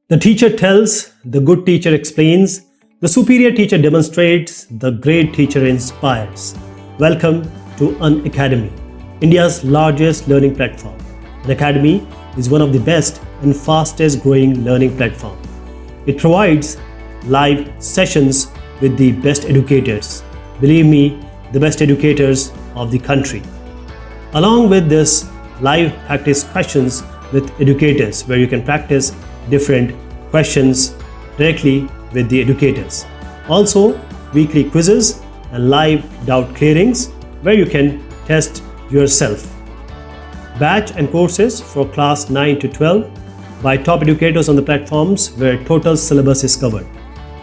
The teacher tells, the good teacher explains, the superior teacher demonstrates, the great teacher inspires. Welcome to An Academy, India's largest learning platform. An Academy is one of the best and fastest growing learning platforms. It provides live sessions with the best educators. Believe me, the best educators of the country. Along with this, live practice questions with educators where you can practice different questions directly with the educators. Also, weekly quizzes and live doubt clearings where you can test yourself. Batch and courses for class 9 to 12 by top educators on the platforms where total syllabus is covered.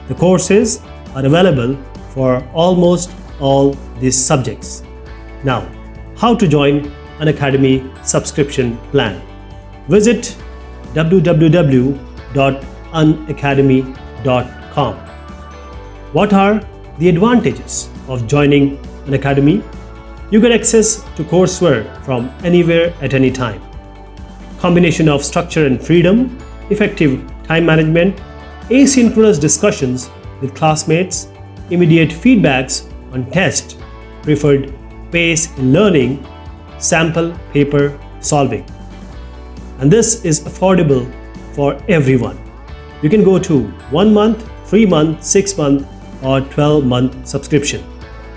The courses are available for almost all these subjects. Now, how to join An Academy subscription plan? Visit www.unacademy.com. What are the advantages of joining An Academy? You get access to courseware from anywhere at any time. Combination of structure and freedom, effective time management, asynchronous discussions with classmates, immediate feedbacks on test, preferred pace in learning, sample paper solving. And this is affordable for everyone. You can go to 1 month, 3 month, 6 month or 12-month subscription.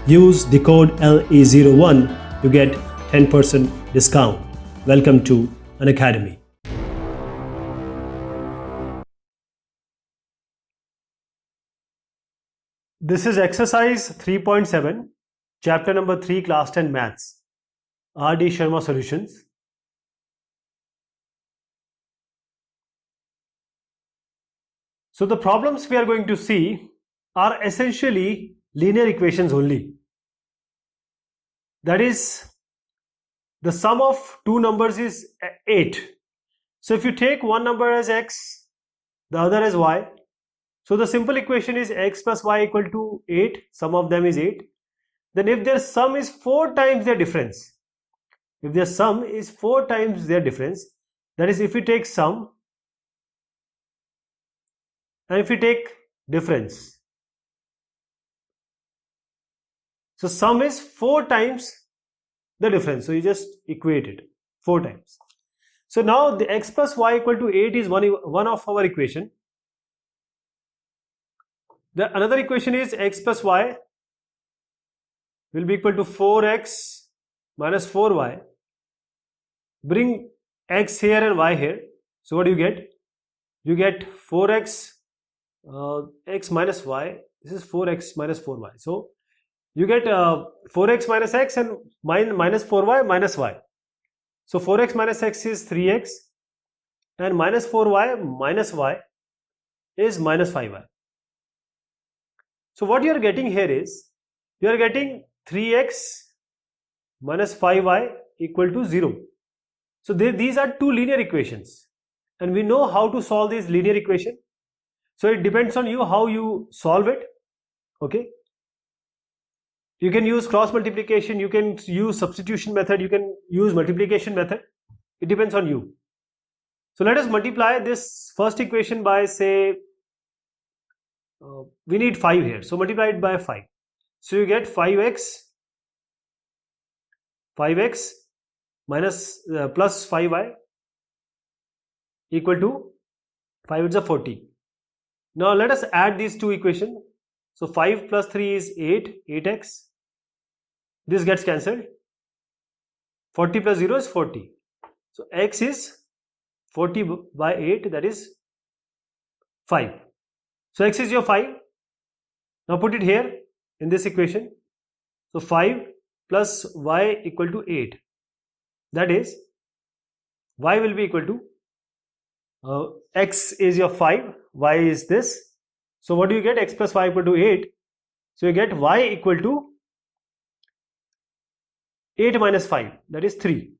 Use the code LE01 to get 10% discount. Welcome to An Academy. This is exercise 3.7, chapter number 3, class 10 maths. R.D. Sharma solutions. So the problems we are going to see are essentially linear equations only. That is, the sum of two numbers is 8. So if you take one number as x, the other as y, so the simple equation is x plus y equal to 8, sum of them is 8. Then if their sum is 4 times their difference, if their sum is 4 times their difference, that is if we take sum and if we take difference, so sum is 4 times the difference, so you just equate it 4 times. So now the x plus y equal to 8 is one of our equation. The another equation is x plus y will be equal to 4x minus 4y. Bring x here and y here. So what do you get? You get 4x x minus y. This is 4x minus 4y. So you get 4x minus x and minus 4y minus y. So 4x minus x is 3x and minus 4y minus y is minus 5y. So what you are getting here is, you are getting 3x minus 5y equal to 0. So these are two linear equations and we know how to solve this linear equation. So it depends on you how you solve it. Okay. You can use cross multiplication, you can use substitution method, you can use multiplication method. It depends on you. So let us multiply this first equation by, say, we need 5 here. So multiply it by 5. So you get 5x minus plus 5y equal to 5 is a 40. Now let us add these two equations. So 5 plus 3 is 8x. This gets cancelled. 40 plus 0 is 40. So x is 40 by 8, that is 5. So x is your 5. Now put it here in this equation. So 5 plus y equal to 8. That is, y will be equal to, x is your 5, y is this. So what do you get? X plus y equal to 8. So you get y equal to 8 minus 5, that is 3.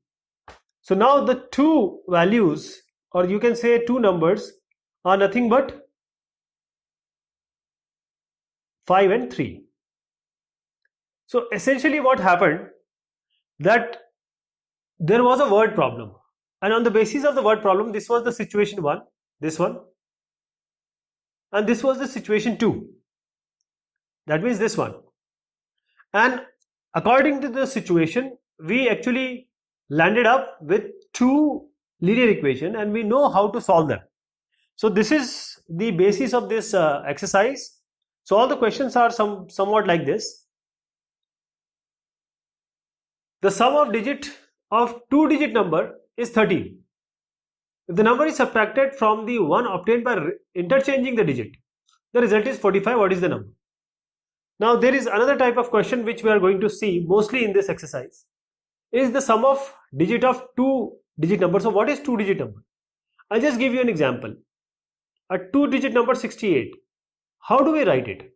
So now the two values, or you can say two numbers, are nothing but 5 and 3. So essentially what happened, that there was a word problem, and on the basis of the word problem, this was the situation 1, this one, and this was the situation 2. That means this one. And according to the situation, we actually landed up with 2 linear equation, and we know how to solve them. So this is the basis of this exercise. So all the questions are somewhat like this. The sum of digit of 2-digit number is 13. If the number is subtracted from the one obtained by interchanging the digit, the result is 45. What is the number? Now there is another type of question which we are going to see mostly in this exercise. Is the sum of digit of 2-digit number. So what is 2-digit number? I'll just give you an example. A 2-digit number 68. How do we write it?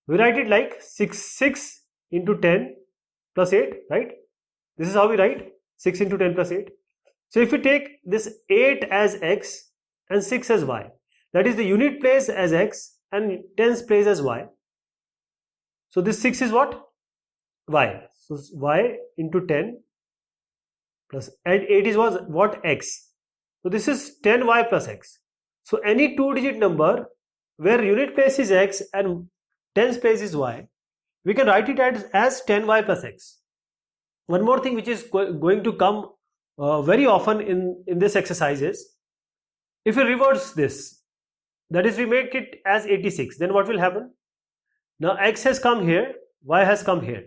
We write it like 6 into 10 plus 8, right? This is how we write 6 into 10 plus 8. So if we take this 8 as x and 6 as y, that is the unit place as x and tens place as y. So this 6 is what? Y. So y into 10 plus, and 8 is what? X. So this is 10y plus x. So any 2-digit number where unit place is x and tens place is y, we can write it as 10y plus x. One more thing which is going to come very often in this exercise is, if we reverse this, that is we make it as 86, then what will happen? Now x has come here, y has come here.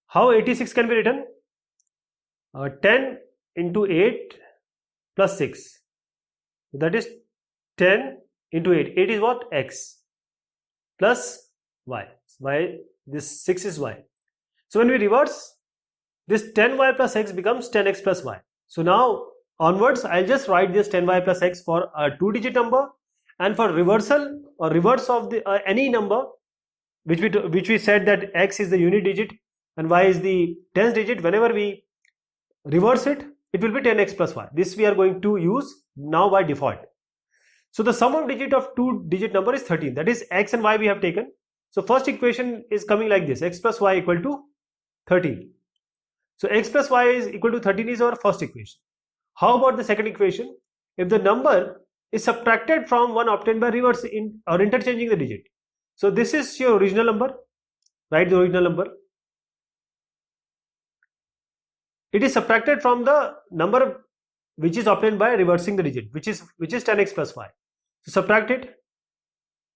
How 86 can be written? 10 into 8 plus 6. That is 10 into 8. 8 is what? X plus y. This 6 is y. So when we reverse, this 10y plus x becomes 10x plus y. So now onwards, I'll just write this 10y plus x for a 2-digit number, and for reversal or reverse of the any number which we said that x is the unit digit and y is the tens digit, whenever we reverse it, it will be 10x plus y. This we are going to use now by default. So the sum of digit of 2-digit number is 13. That is x and y we have taken. So first equation is coming like this: x plus y equal to 13. So x plus y is equal to 13 is our first equation. How about the second equation? If the number is subtracted from one obtained by reverse or interchanging the digit. So this is your original number. Write the original number. It is subtracted from the number which is obtained by reversing the digit, which is 10x plus y. So subtract it.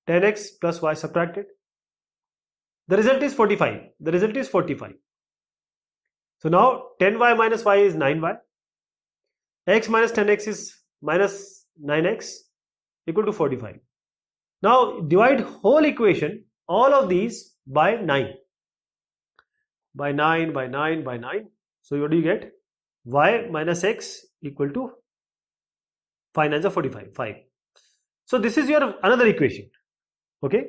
10x plus y subtracted. The result is 45. The result is 45. So now 10y minus y is 9y. X minus 10x is minus 9x equal to 45. Now divide whole equation, all of these, by 9. By 9, by 9, by 9. So what do you get? Y minus x equal to 5 9s are 45. 5. So this is your another equation. Okay.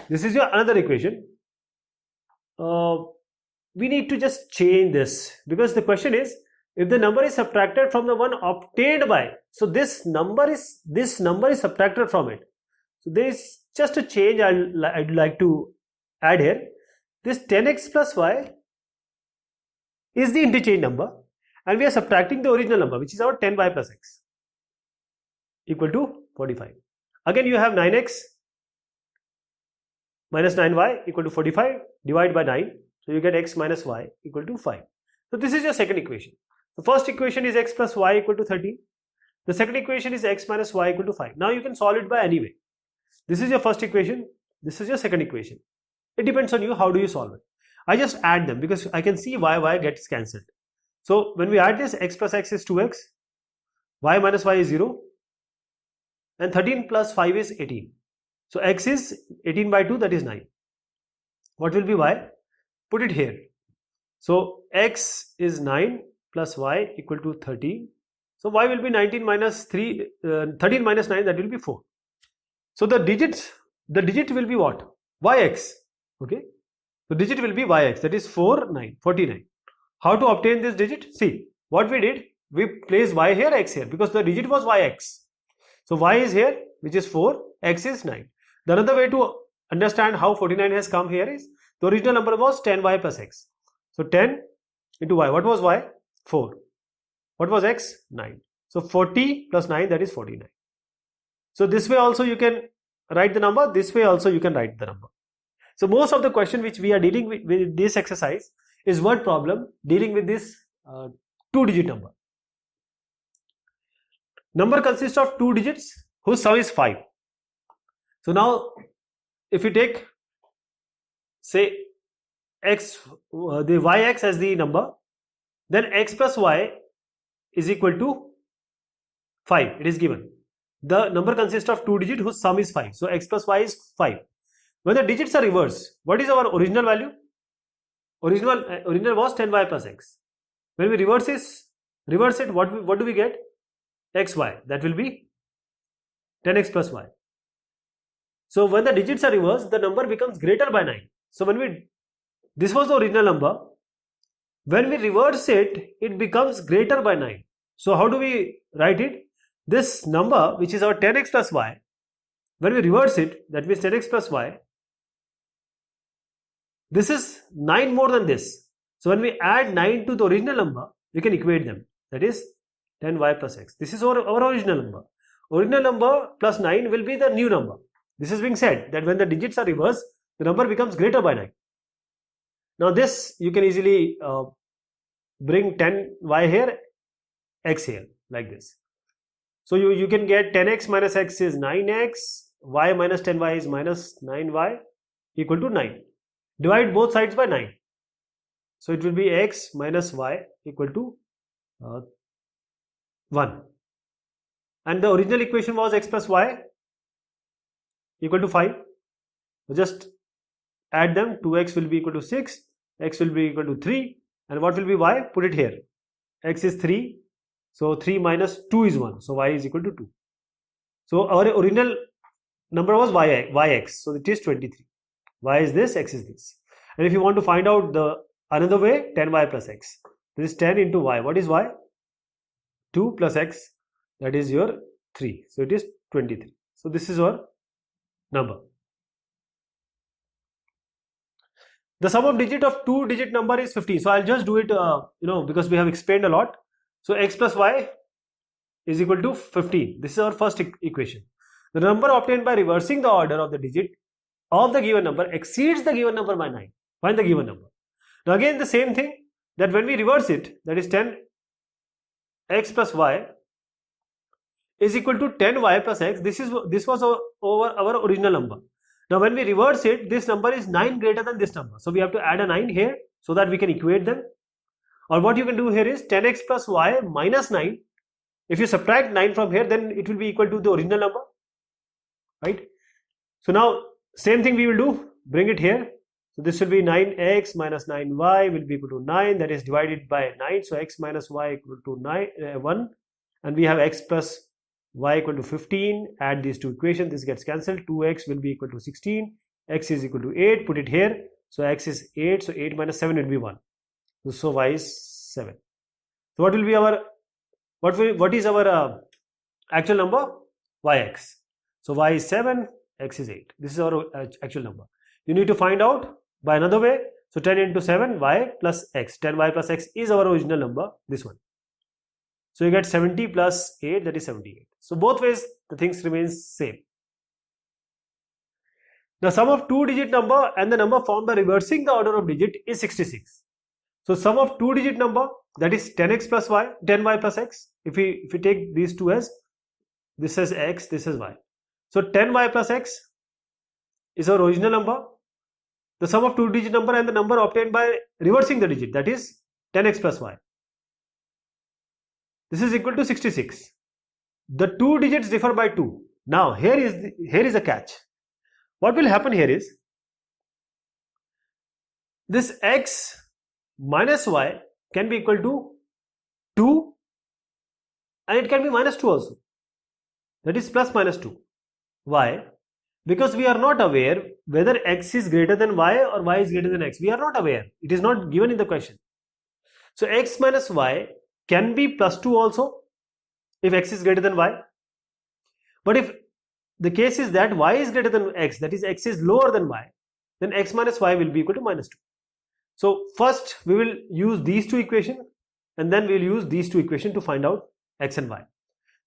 This is your another equation. We need to just change this, because the question is, if the number is subtracted from the one obtained by, so this number is subtracted from it. So there is just a change I'd like to add here. This 10x plus y is the interchange number, and we are subtracting the original number, which is our 10y plus x, equal to 45. Again you have 9x minus 9y equal to 45, divide by 9, so you get x minus y equal to 5. So this is your second equation. The first equation is x plus y equal to 13. The second equation is x minus y equal to 5. Now you can solve it by any way. This is your first equation, this is your second equation. It depends on you how do you solve it. I just add them because I can see y gets cancelled. So when we add this, x plus x is 2x, y minus y is 0, and 13 plus 5 is 18. So x is 18 by 2, that is 9. What will be y? Put it here. So x is 9 plus y equal to 13. So y will be 19 minus 3, 13 minus 9, that will be 4. So the digit will be what? Yx. Okay. The digit will be yx, that is 49. How to obtain this digit? See, what we did, we placed y here, x here, because the digit was yx. So y is here, which is 4, x is 9. The another way to understand how 49 has come here is, the original number was 10y plus x. So 10 into y, what was y? 4. What was x? 9. So 40 plus 9, that is 49. So this way also you can write the number, this way also you can write the number. So most of the question which we are dealing with this exercise is word problem dealing with this 2-digit number. Number consists of 2 digits whose sum is 5. So now if you take, say, x, the yx as the number, then x plus y is equal to 5. It is given. The number consists of 2 digits whose sum is 5. So x plus y is 5. When the digits are reversed, what is our original value? Original was 10y plus x. When we reverse it, what do we get? xy. That will be 10x plus y. So when the digits are reversed, the number becomes greater by 9. So this was the original number. When we reverse it, it becomes greater by 9. So how do we write it? This number, which is our 10x plus y, when we reverse it, that means 10x plus y, this is 9 more than this. So when we add 9 to the original number, we can equate them. That is 10y plus x. This is our original number. Original number plus 9 will be the new number. This is being said that when the digits are reversed, the number becomes greater by 9. Now this you can easily bring 10y here, x here, like this. So you can get 10x minus x is 9x, y minus 10y is minus 9y equal to 9. Divide both sides by 9. So it will be x minus y equal to 1. And the original equation was x plus y equal to 5. So just add them. 2x will be equal to 6, x will be equal to 3, and what will be y? Put it here. X is 3, so 3 minus 2 is 1, so y is equal to 2. So our original number was yx, so it is 23. Y is this, x is this. And if you want to find out the another way, 10y plus x. This is 10 into y. What is y? 2 plus x, that is your 3. So it is 23. So this is our number. The sum of digit of 2-digit number is 15. So I'll just do it, because we have explained a lot. So x plus y is equal to 15. This is our first equation. The number obtained by reversing the order of the digit of the given number exceeds the given number by 9. Find the given number. Now again the same thing, that when we reverse it, that is 10x plus y is equal to 10y plus x. This was our original number. Now when we reverse it, this number is 9 greater than this number. So we have to add a 9 here so that we can equate them. Or what you can do here is 10x plus y minus 9. If you subtract 9 from here, then it will be equal to the original number, right? So now same thing we will do, bring it here. So this will be 9x minus 9y will be equal to 9, that is divided by 9. So x minus y equal to 1, and we have x plus y equal to 15. Add these two equations, this gets cancelled. 2x will be equal to 16, x is equal to 8, put it here. So x is 8, so 8 minus 7 will be 1. So y is 7. So what will be our, what is our actual number? Yx. So y is 7, x is 8. This is our actual number. You need to find out by another way. So 10 into 7, y plus x. 10y plus x is our original number, this one. So you get 70 plus 8, that is 78. So both ways the things remains same. The sum of 2-digit number and the number found by reversing the order of digit is 66. So sum of 2-digit number, that is 10x plus y, 10y plus x. If we take these two as, this is x, this is y. So 10y plus x is our original number. The sum of 2-digit number and the number obtained by reversing the digit, that is 10x plus y. This is equal to 66. The two digits differ by 2. Now here is a catch. What will happen here is, this x minus y can be equal to 2, and it can be minus 2 also. That is plus minus 2. Why? Because we are not aware whether x is greater than y or y is greater than x. We are not aware. It is not given in the question. So x minus y can be plus 2 also if x is greater than y. But if the case is that y is greater than x, that is x is lower than y, then x minus y will be equal to minus 2. So first we will use these two equations, and then we will use these two equations to find out x and y.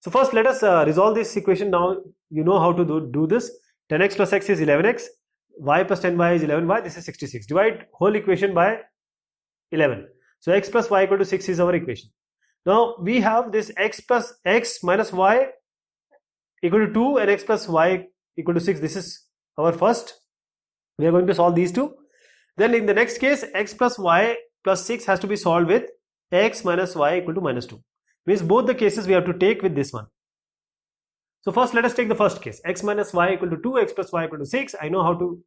So first let us resolve this equation. Now you know how to do this. 10x plus x is 11x, y plus 10y is 11y, this is 66. Divide whole equation by 11. So x plus y equal to 6 is our equation. Now we have this x plus x minus y equal to 2 and x plus y equal to 6. This is our first. We are going to solve these two. Then in the next case, x plus y plus 6 has to be solved with x minus y equal to minus 2. Means both the cases we have to take with this one. So first let us take the first case, x minus y equal to 2, x plus y equal to 6. I know how to,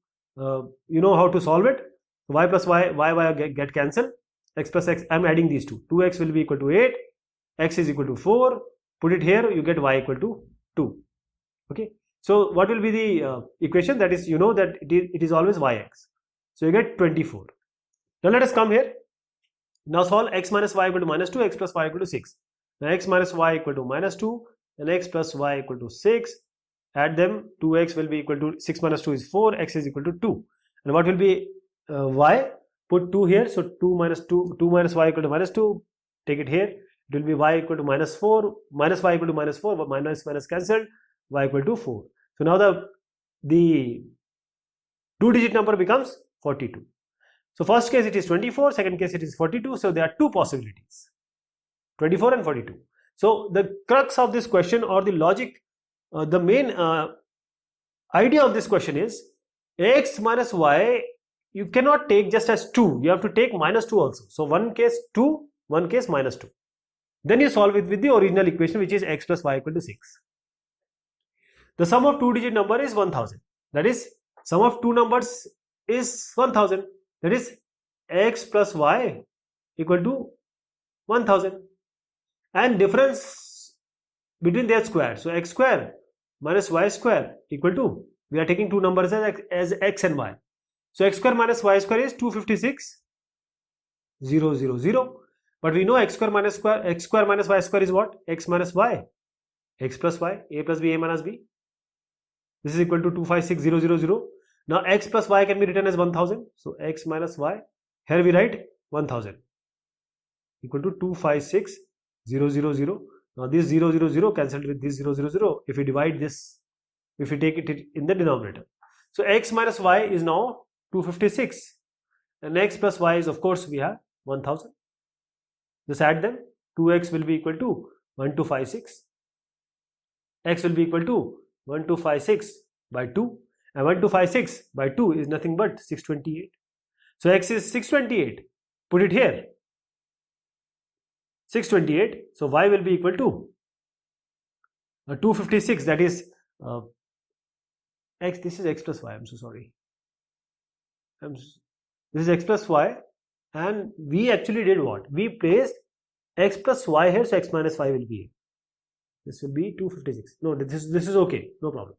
you know how to solve it. Y plus y get cancelled. X plus x, I am adding these two. 2x will be equal to 8, x is equal to 4. Put it here, you get y equal to 2. Okay. So what will be the equation? That is, you know that it is always yx. So you get 24. Now let us come here. Now solve x minus y equal to minus 2, x plus y equal to 6. Now x minus y equal to minus 2 and x plus y equal to 6. Add them. 2x will be equal to 6 minus 2 is 4, x is equal to 2. And what will be y? Put 2 here. So 2 minus y equal to minus 2. Take it here. It will be y equal to minus 4. Minus y equal to minus 4. But minus cancelled. Y equal to 4. So now the two-digit number becomes 42. So first case it is 24. Second case it is 42. So there are two possibilities. 24 and 42. So the crux of this question, or the logic, the main idea of this question is x minus y you cannot take just as 2. You have to take minus 2 also. So one case 2, one case minus 2. Then you solve it with the original equation, which is x plus y equal to 6. The sum of two-digit number is 1000. That is, sum of two numbers is 1000. That is, x plus y equal to 1000. And difference between their square. So x square minus y square equal to, we are taking two numbers as x and y. So x square minus y square is 256, 0, 0, 0. But we know x square minus y square is what? X minus y. X plus y, a plus b, a minus b. This is equal to 256, 0, 0, 0. Now x plus y can be written as 1000. So x minus y, here we write 1000 equal to 256, 0, 0, 0. Now this 0, 0, 0 cancelled with this 0, 0, 0. If we divide this, if we take it in the denominator. So x minus y is now 256. And x plus y is, of course, we have 1000. Just add them. 2x will be equal to 1256. X will be equal to 1256 by 2. And 1256 by 2 is nothing but 628. So x is 628. Put it here. 628. So y will be equal to 256. That is x. This is x plus y. I'm so sorry. This is x plus y. And we actually did what? We placed x plus y here. So x minus y will be here. This will be 256. No, this is okay. No problem.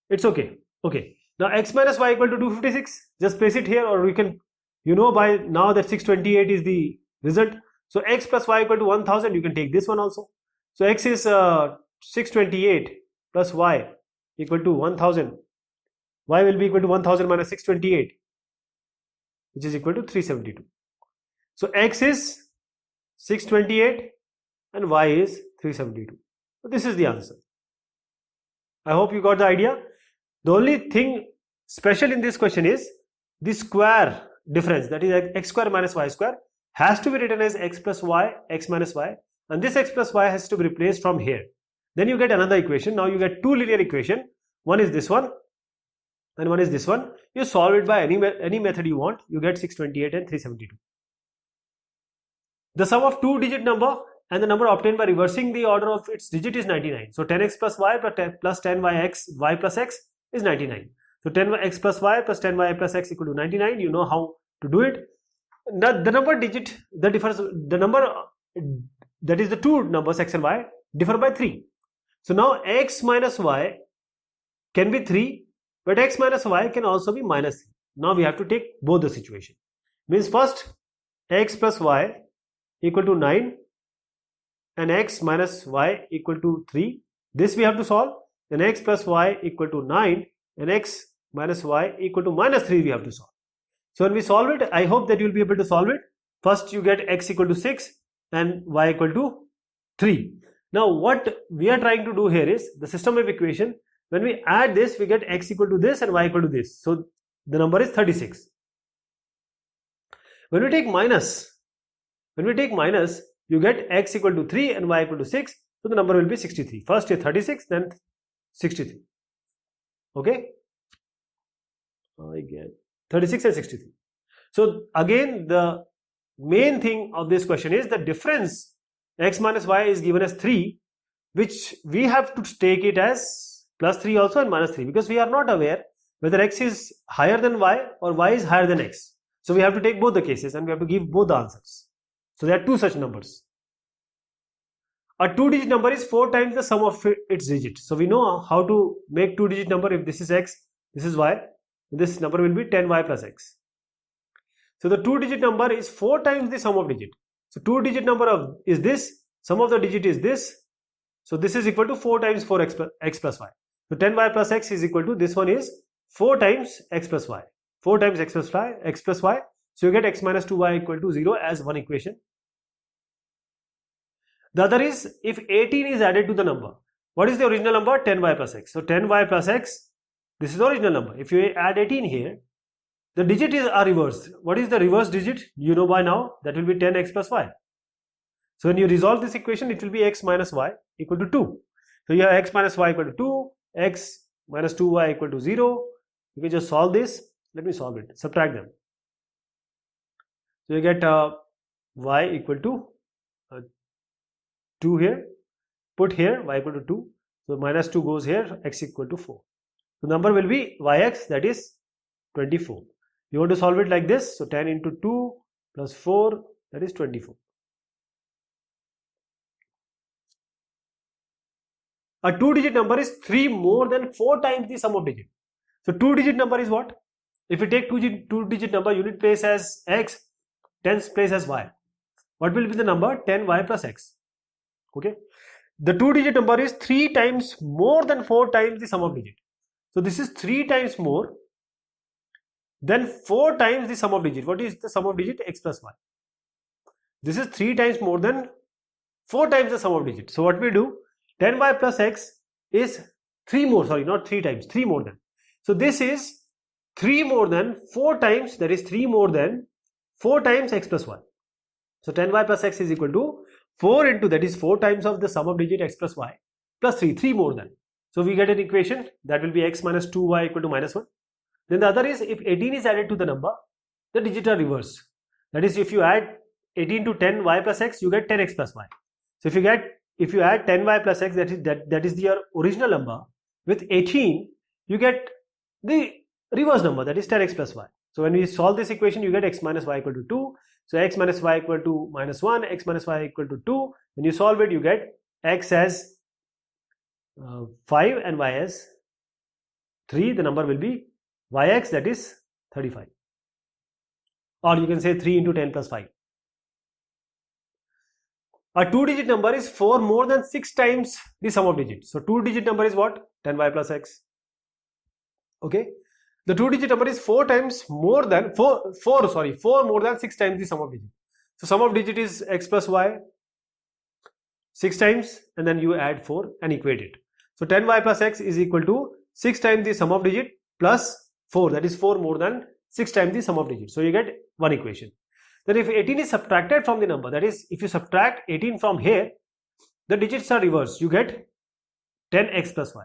It's okay. Okay. Now x minus y equal to 256. Just place it here, or we can, you know by now that 628 is the result. So x plus y equal to 1000. You can take this one also. So x is 628 plus y equal to 1000. Y will be equal to 1000 minus 628, which is equal to 372. So x is 628 and y is 372. So this is the answer. I hope you got the idea. The only thing special in this question is the square difference, that is x square minus y square, has to be written as x plus y, x minus y, and this x plus y has to be replaced from here. Then you get another equation. Now you get two linear equation. One is this one and one is this one. You solve it by any method you want. You get 628 and 372. The sum of two-digit number and the number obtained by reversing the order of its digit is 99. So 10x plus y plus 10y plus x is 99. So 10x plus y plus 10y plus x equal to 99. You know how to do it. Now the number digit, the number, that is the two numbers x and y, differ by 3. So now x minus y can be 3, but x minus y can also be minus 3. Now we have to take both the situation. Means first x plus y equal to 9 and x minus y equal to 3. This we have to solve. Then x plus y equal to 9 and x minus y equal to minus 3 we have to solve. So when we solve it, I hope that you will be able to solve it. First you get x equal to 6 and y equal to 3. Now what we are trying to do here is the system of equation. When we add this, we get x equal to this and y equal to this. So the number is 36. When we take minus, you get x equal to 3 and y equal to 6. So the number will be 63. First here 36, then 63. Okay? I get 36 and 63. So again, the main thing of this question is the difference x minus y is given as 3, which we have to take it as plus 3 also and minus 3, because we are not aware whether x is higher than y or y is higher than x. So we have to take both the cases and we have to give both the answers. So there are two such numbers. A 2-digit number is 4 times the sum of its digits. So we know how to make 2-digit number. If this is x, this is y, this number will be 10y plus x. So the 2-digit number is 4 times the sum of digit. So 2-digit number is this, sum of the digit is this. So this is equal to 4 times 4x plus y. So 10y plus x is equal to, this one is 4 times x plus y. 4 times x plus y. So you get x minus 2y equal to 0 as one equation. The other is if 18 is added to the number. What is the original number? 10y plus x. So 10y plus x, this is the original number. If you add 18 here, the digit are reversed. What is the reverse digit? You know by now, that will be 10x plus y. So when you resolve this equation, it will be x minus y equal to 2. So you have x minus y equal to 2, x minus 2y equal to 0. You can just solve this. Let me solve it. Subtract them. So you get y equal to 2 here. Put here y equal to 2. So minus 2 goes here, x equal to 4. So number will be yx, that is 24. You want to solve it like this. So 10 into 2 plus 4, that is 24. A 2-digit number is 3 more than 4 times the sum of digit. So 2-digit number is what? If you take 2-digit number, unit place as x, tens place as y. What will be the number? 10y plus x. Okay. The 2-digit number is 3 times more than 4 times the sum of digit. So this is 3 times more than 4 times the sum of digit. What is the sum of digit? X plus y. This is 3 times more than 4 times the sum of digit. So what we do? 10y plus x is 3 more, sorry, not 3 times, 3 more than. So this is 3 more than 4 times, that is 3 more than 4 times x plus y. So 10y plus x is equal to 4 into, that is 4 times of the sum of digit x plus y plus 3 more than. So we get an equation that will be x minus 2y equal to minus 1. Then the other is if 18 is added to the number, the digits are reversed. That is, if you add 18 to 10y plus x, you get 10x plus y. So if you add 10y plus x, that is your original number, with 18 you get the reverse number, that is 10x plus y. So when we solve this equation, you get x minus y equal to 2. So x minus y equal to minus 1, x minus y equal to 2. When you solve it, you get x as 5 and y as 3. The number will be yx, that is 35. Or you can say 3 into 10 plus 5. A 2-digit number is 4 more than 6 times the sum of digits. So 2-digit number is what? 10y plus x. Okay. The 2-digit number is 4 more than 6 times the sum of digit. So sum of digit is x plus y 6 times, and then you add 4 and equate it. So 10y plus x is equal to 6 times the sum of digit plus 4, that is 4 more than 6 times the sum of digit. So you get one equation. Then if 18 is subtracted from the number, that is, if you subtract 18 from here, the digits are reversed. You get 10x plus y.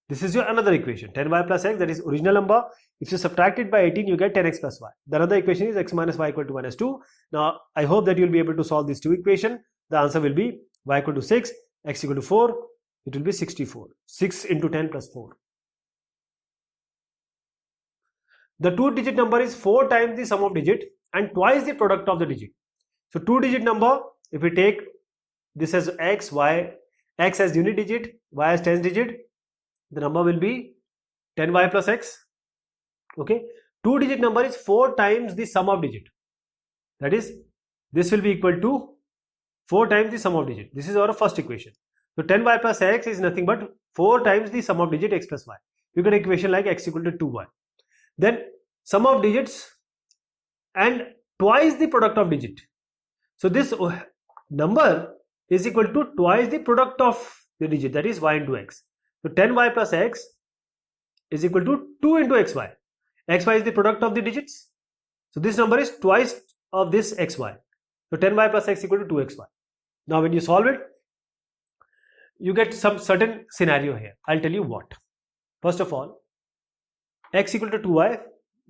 This is your another equation, 10y plus x, that is original number. If you subtract it by 18, you get 10x plus y. The other equation is x minus y equal to minus 2. Now, I hope that you will be able to solve these two equations. The answer will be y equal to 6, x equal to 4. It will be 64. 6 into 10 plus 4. The 2-digit number is 4 times the sum of digit and twice the product of the digit. So 2-digit number, if we take this as x, y, x as unit digit, y as tens digit, the number will be 10y plus x. Okay. 2-digit number is 4 times the sum of digit. That is, this will be equal to 4 times the sum of digit. This is our first equation. So 10y plus x is nothing but 4 times the sum of digit x plus y. You get an equation like x equal to 2y. Then sum of digits and twice the product of digit. So this number is equal to twice the product of the digit, that is y into x. So 10y plus x is equal to 2 into xy. Xy is the product of the digits. So this number is twice of this xy. So 10y plus x equal to 2xy. Now when you solve it, you get some certain scenario here. I'll tell you what. First of all, x equal to 2y.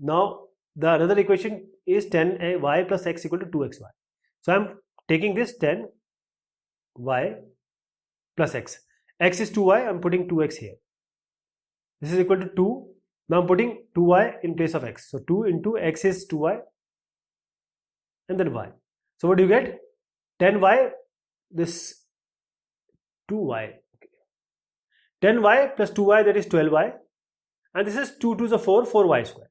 Now the another equation is 10y plus x equal to 2xy. So I'm taking this 10y plus x. X is 2y, I'm putting 2x here. This is equal to 2. Now I'm putting 2y in place of x. So 2 into x is 2y and then y. So what do you get? 10y, this 2y. 10y plus 2y, that is 12y. And this is 2 to the 4, 4y square.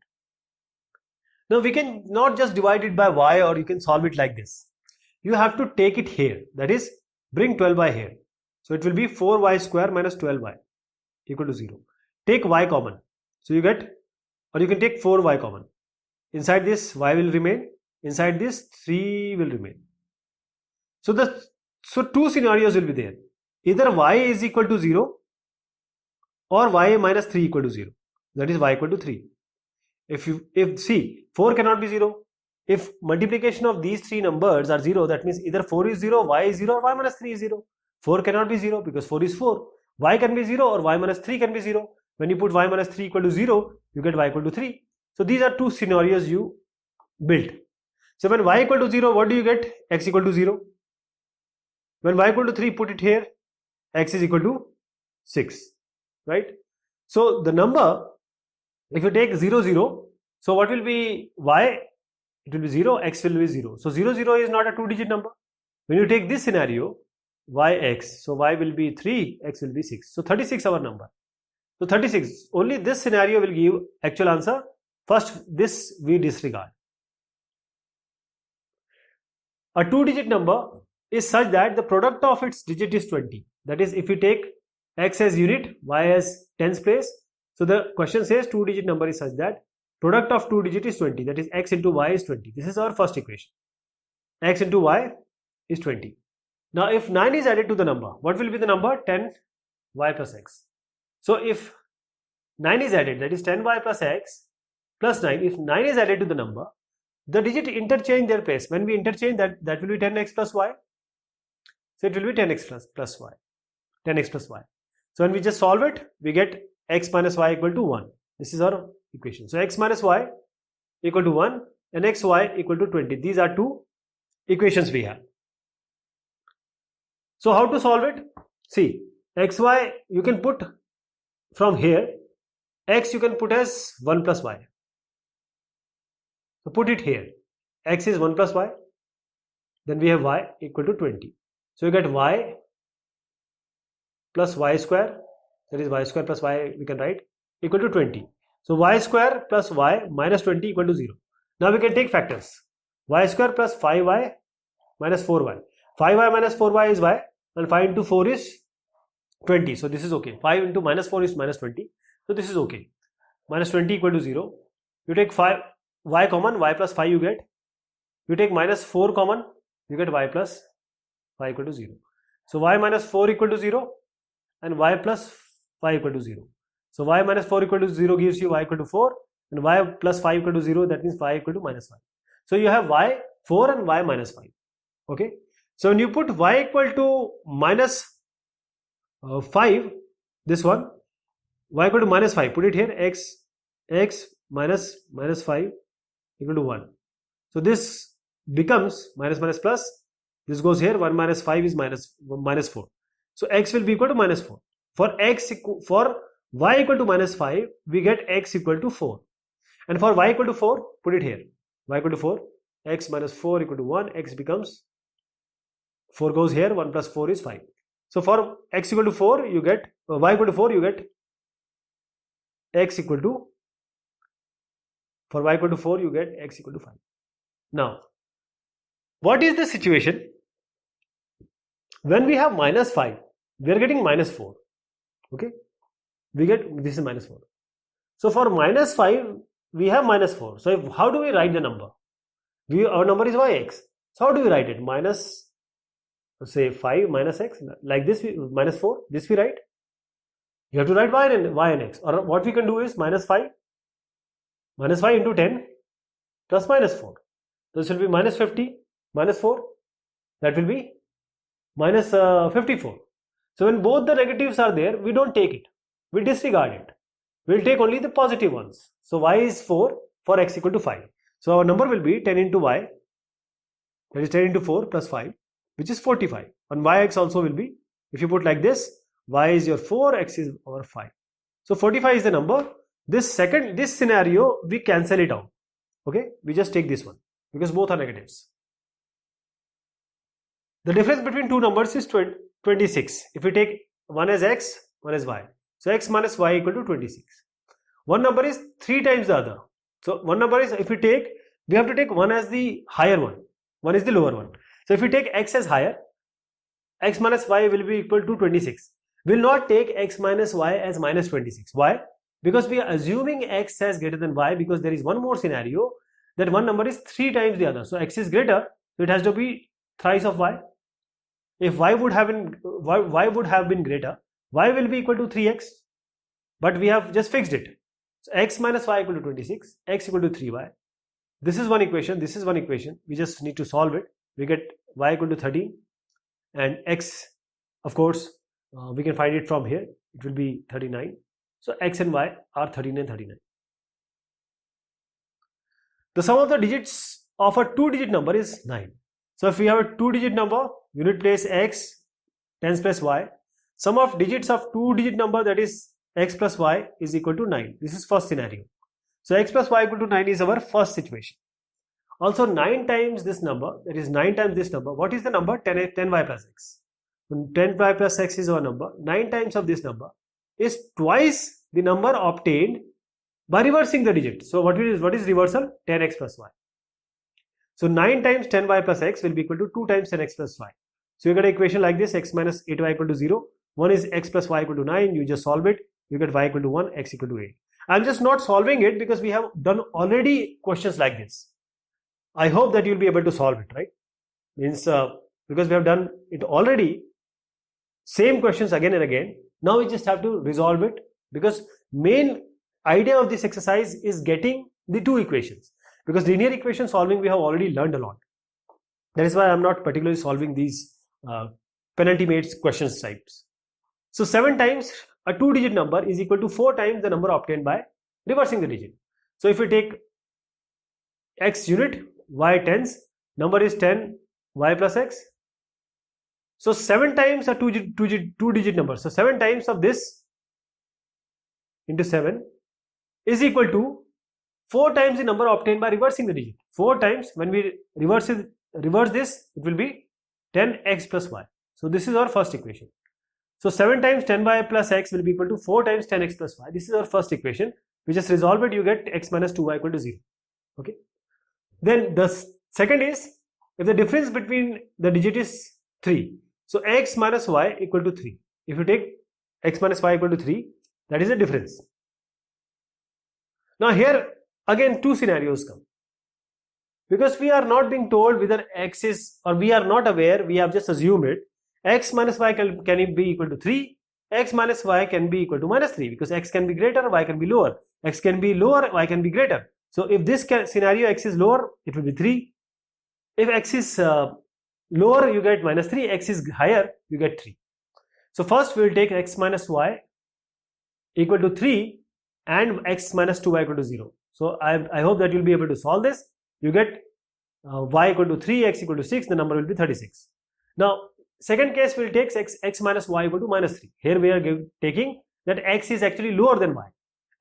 Now we can not just divide it by y, or you can solve it like this. You have to take it here, that is bring 12y here. So it will be 4y square minus 12y equal to 0. Take y common. So you get, or you can take 4y common. Inside this y will remain, inside this 3 will remain. So two scenarios will be there. Either y is equal to 0 or y minus 3 equal to 0. That is y equal to 3. If see, 4 cannot be 0. If multiplication of these three numbers are 0, that means either 4 is 0, y is 0, or y minus 3 is 0. 4 cannot be 0 because 4 is 4. Y can be 0 or y minus 3 can be 0. When you put y minus 3 equal to 0, you get y equal to 3. So these are two scenarios you built. So when y equal to 0, what do you get? X equal to 0. When y equal to 3, put it here. X is equal to 6. Right? So the number, if you take 0, 0, so what will be y? It will be 0, x will be 0. So 0, 0 is not a two-digit number. When you take this scenario, yx, so y will be 3, x will be 6. So 36 our number. So 36, only this scenario will give actual answer. First, this we disregard. A two-digit number is such that the product of its digit is 20. That is, if you take x as unit, y as tens place. So the question says two-digit number is such that product of two digit is 20. That is, x into y is 20. This is our first equation. X into y is 20. Now if 9 is added to the number, what will be the number? 10y plus x. So if 9 is added, that is 10y plus x plus 9. If 9 is added to the number, the digit interchange their place. When we interchange, that will be 10x plus y. So it will be 10x plus y. 10x plus y. So when we just solve it, we get x minus y equal to 1. This is our equation. So x minus y equal to 1 and xy equal to 20. These are two equations we have. So how to solve it? See, xy you can put from here, x you can put as 1 plus y. So put it here. X is 1 plus y. Then we have y equal to 20. So you get y plus y square, that is y square plus y we can write, equal to 20. So y square plus y minus 20 equal to 0. Now we can take factors. Y square plus 5y minus 4y. 5y minus 4y is y and 5 into 4 is 20. So this is okay. 5 into minus 4 is minus 20. So this is okay. Minus 20 equal to 0. You take 5 y common, y plus 5 you get. You take minus 4 common, you get y plus 5 equal to 0. So y minus 4 equal to 0 and y plus 5 equal to 0. So y minus 4 equal to 0 gives you y equal to 4 and y plus 5 equal to 0, that means y equal to minus 5. So you have y 4 and y minus 5. Okay. So when you put y equal to minus 5, this one, y equal to minus 5, put it here, x minus 5 equal to 1. So this becomes minus minus plus, this goes here, 1 minus 5 is minus 4. So x will be equal to minus 4. For y equal to minus 5, we get x equal to 4. And for y equal to 4, put it here. Y equal to 4, x minus 4 equal to 1, x becomes 4 goes here, 1 plus 4 is 5. So for x equal to 4, you get y equal to 4, you get x equal to, for y equal to 4, you get x equal to 5. Now, what is the situation? When we have minus 5, we are getting minus 4. Okay, we get, this is minus 4. So for minus 5, we have minus 4. So how do we write the number? Our number is yx. So how do we write it? Minus say 5 minus x, like this, minus 4, this we write. You have to write y and x, or what we can do is minus 5 into 10 plus minus 4. This will be minus 50 minus 4, that will be minus 54. So when both the negatives are there, we don't take it, we disregard it, we'll take only the positive ones. So y is 4 for x equal to 5. So our number will be 10 into y, that is 10 into 4 plus 5, which is 45. And yx also will be, if you put like this, y is your 4, x is our 5. So 45 is the number. This scenario, we cancel it out. Okay, we just take this one because both are negatives. The difference between two numbers is 26. If we take one as x, one as y. So x minus y equal to 26. One number is 3 times the other. So one number is, if we have to take one as the higher one, one is the lower one. So if we take x as higher, x minus y will be equal to 26. We will not take x minus y as minus 26. Why? Because we are assuming x as greater than y, because there is one more scenario that one number is 3 times the other. So x is greater, so it has to be thrice of y. If y would have been greater, y will be equal to 3x, but we have just fixed it. So x minus y equal to 26, x equal to 3y. This is one equation, this is one equation. We just need to solve it. We get y equal to 13, and x, of course, we can find it from here. It will be 39. So x and y are 13 and 39. The sum of the digits of a 2-digit number is 9. So if we have a 2-digit number, unit place x, tens plus y. Sum of digits of 2-digit number, that is x plus y, is equal to 9. This is first scenario. So x plus y equal to 9 is our first situation. Also 9 times this number, that is 9 times this number. What is the number? 10y plus x. 10y plus x is our number. 9 times of this number is twice the number obtained by reversing the digit. So what is reversal? 10x plus y. So 9 times 10y plus x will be equal to 2 times 10x plus y. So you get an equation like this: x minus 8y equal to 0. One is x plus y equal to 9. You just solve it. You get y equal to 1, x equal to 8. I'm just not solving it because we have done already questions like this. I hope that you'll be able to solve it, right? Means because we have done it already, same questions again and again. Now we just have to resolve it, because main idea of this exercise is getting the two equations, because linear equation solving we have already learned a lot. That is why I'm not particularly solving these penalty made questions types. So 7 times a 2-digit number is equal to 4 times the number obtained by reversing the digit. So if we take x unit, y tens, number is 10 y plus x. So 7 times a 2-digit number. So 7 times of this into 7 is equal to 4 times the number obtained by reversing the digit. 4 times, when we reverse this, it will be 10x plus y. So this is our first equation. So 7 times 10y plus x will be equal to 4 times 10x plus y. This is our first equation. We just resolve it, you get x minus 2y equal to 0. Okay. Then the second is, if the difference between the digit is 3. So x minus y equal to 3. If you take x minus y equal to 3, that is the difference. Now here again two scenarios come. Because we are not being told whether x is, or we are not aware, we have just assumed it. X minus y can it be equal to 3? X minus y can be equal to minus 3, because x can be greater, y can be lower. X can be lower, y can be greater. So if this scenario x is lower, it will be 3. If x is lower, you get minus 3. X is higher, you get 3. So first we will take x minus y equal to 3 and x minus 2y equal to 0. So I hope that you will be able to solve this. You get y equal to 3, x equal to 6, the number will be 36. Now second case will take x minus y equal to minus 3. Here we are taking that x is actually lower than y,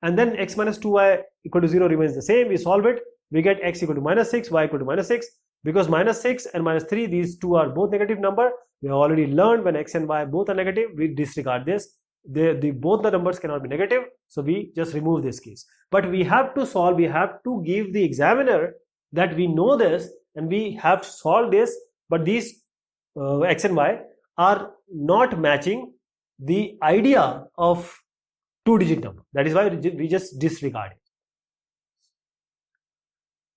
and then x minus 2y equal to 0 remains the same. We solve it, we get x equal to minus 6, y equal to minus 6. Because minus 6 and minus 3, these two are both negative number. We have already learned when x and y both are negative, we disregard this. Both the numbers cannot be negative, so we just remove this case. But we have to solve, we have to give the examiner that we know this and we have to solve this, but these x and y are not matching the idea of 2-digit number. That is why we just disregard it.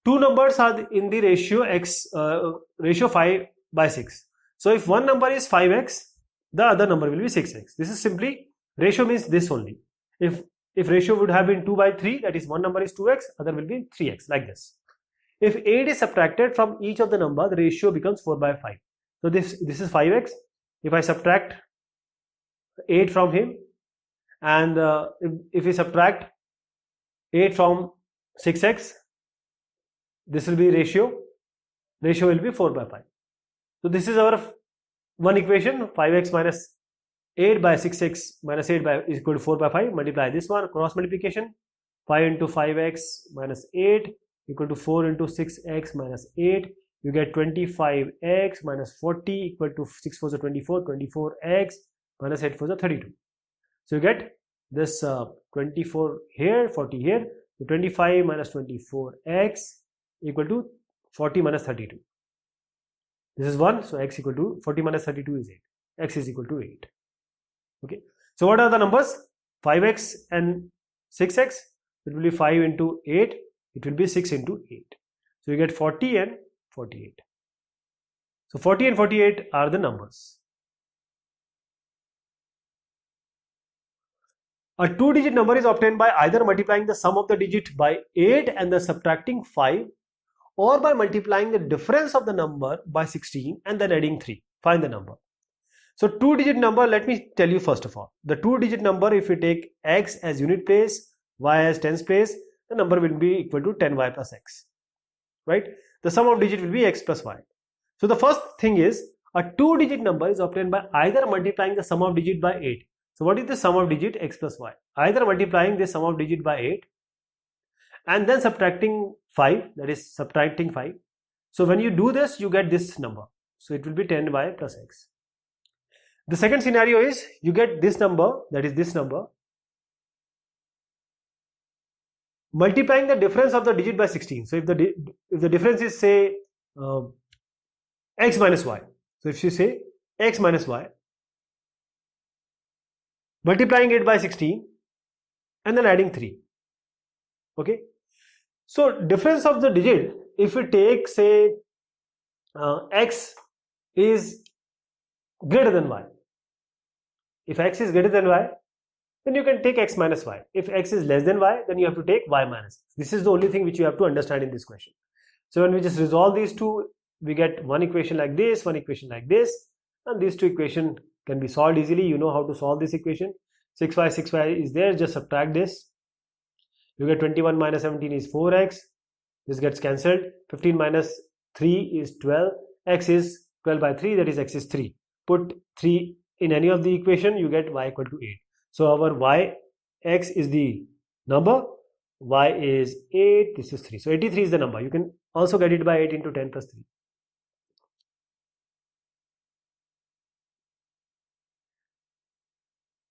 Two numbers are in the ratio ratio 5 by 6. So if one number is 5x, the other number will be 6x. This is simply, ratio means this only. If ratio would have been 2 by 3, that is one number is 2x, other will be 3x, like this. If 8 is subtracted from each of the number, the ratio becomes 4 by 5. So this is 5x. If I subtract 8 from him, and if we subtract 8 from 6x, this will be ratio will be 4 by 5. So this is our one equation, 5x minus 8 by 6x minus 8 by is equal to 4 by 5. Multiply this one, cross multiplication, 5 into 5x minus 8 equal to 4 into 6x minus 8. You get 25x minus 40 equal to 6 4 is 24, 24x minus 8 4 is 32. So you get this 24 here, 40 here. So 25 minus 24x equal to 40 minus 32. This is 1, so x equal to 40 minus 32 is 8. X is equal to 8. Okay. So what are the numbers? 5x and 6x. It will be 5 into 8. It will be 6 into 8. So you get 40 and 48. So 40 and 48 are the numbers. A 2-digit number is obtained by either multiplying the sum of the digit by 8 and then subtracting 5, or by multiplying the difference of the number by 16 and then adding 3. Find the number. So 2-digit number, let me tell you first of all. The 2-digit number, if we take x as unit place, y as tens place, the number will be equal to 10y plus x. Right? The sum of digit will be x plus y. So the first thing is, a 2-digit number is obtained by either multiplying the sum of digit by 8. So what is the sum of digit? X plus y. Either multiplying the sum of digit by 8 and then subtracting 5, that is subtracting 5. So when you do this, you get this number. So it will be 10y plus x. The second scenario is, you get this number, that is this number, multiplying the difference of the digit by 16. So if the difference is, say, x minus y. So if you say x minus y, multiplying it by 16 and then adding 3. Okay. So difference of the digit, if we take, say, x is greater than y. If x is greater than y, then you can take x minus y. If x is less than y, then you have to take y minus x. This is the only thing which you have to understand in this question. So when we just resolve these two, we get one equation like this, one equation like this, and these two equations can be solved easily. You know how to solve this equation. 6y is there, just subtract this. You get 21 minus 17 is 4x. This gets cancelled. 15 minus 3 is 12. X is 12 by 3, that is x is 3. Put 3 in any of the equation, you get y equal to 8. So our y, x is the number, y is 8, this is 3. So 83 is the number. You can also get it by 8 into 10 plus 3.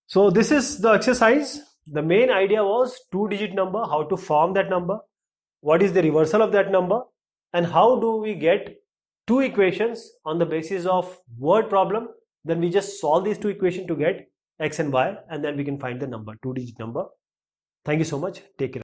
So this is the exercise. The main idea was 2-digit number, how to form that number, what is the reversal of that number, and how do we get two equations on the basis of word problem. Then we just solve these two equations to get x and y, and then we can find the number, 2-digit number. Thank you so much. Take care.